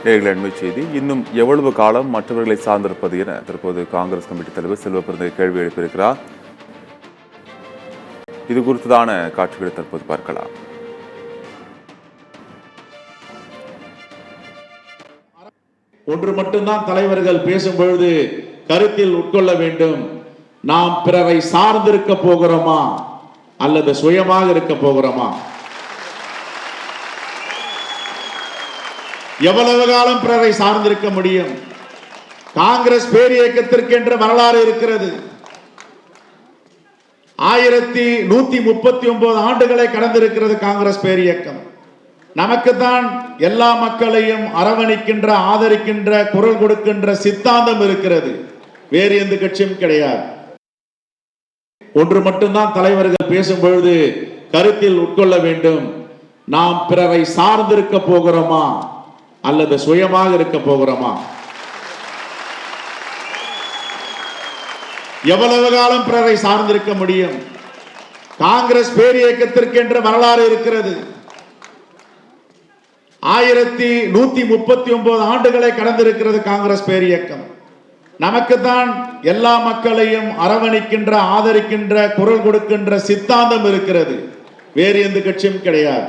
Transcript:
அண்மை செய்தி. இன்னும் எவ்வளவு காலம் மற்றவர்களை சார்ந்திருப்பது என தற்போது காங்கிரஸ் கமிட்டி தலைவர் செல்வப்பிரந்தை கேள்வி எழுப்பியிருக்கிறார். இது குறித்ததான காட்சிகளை தற்போது பார்க்கலாம். ஒன்று மட்டும்தான் தலைவர்கள் பேசும்பொழுது கருத்தில் உட்கொள்ள வேண்டும். நாம் பிறரை சார்ந்திருக்க போகிறோமா அல்லது சுயமாக இருக்க போகிறோமா? எவ்வளவு காலம் பிறரை சார்ந்திருக்க முடியும்? காங்கிரஸ் பேரியக்கத்திற்கு என்ற வரலாறு இருக்கிறது. 1139 ஆண்டுகளை கடந்திருக்கிறது காங்கிரஸ் பேரியக்கம். நமக்குத்தான் எல்லா மக்களையும் அரவணைக்கின்ற, ஆதரிக்கின்ற, குரல் கொடுக்கின்ற சித்தாந்தம் இருக்கிறது. வேறு எந்த கட்சியும் கிடையாது. ஒன்று மட்டும்தான் தலைவர்கள் பேசும்பொழுது கருத்தில் உட்கொள்ள வேண்டும். நாம் பிறரை சார்ந்திருக்க போகிறோமா அல்லது சுயமாக இருக்க போகிறோமா? எவ்வளவு காலம் பிறரை சார்ந்திருக்க முடியும்? காங்கிரஸ் பேரியக்கத்திற்கு என்ற வரலாறு இருக்கிறது. 1139 ஆண்டுகளை கடந்திருக்கிறது காங்கிரஸ் பேரியக்கம். நமக்குத்தான் எல்லா மக்களையும் அரவணைக்கின்ற, ஆதரிக்கின்ற, குரல் கொடுக்கின்ற சித்தாந்தம் இருக்கிறது. வேறு எந்த கட்சியும் கிடையாது.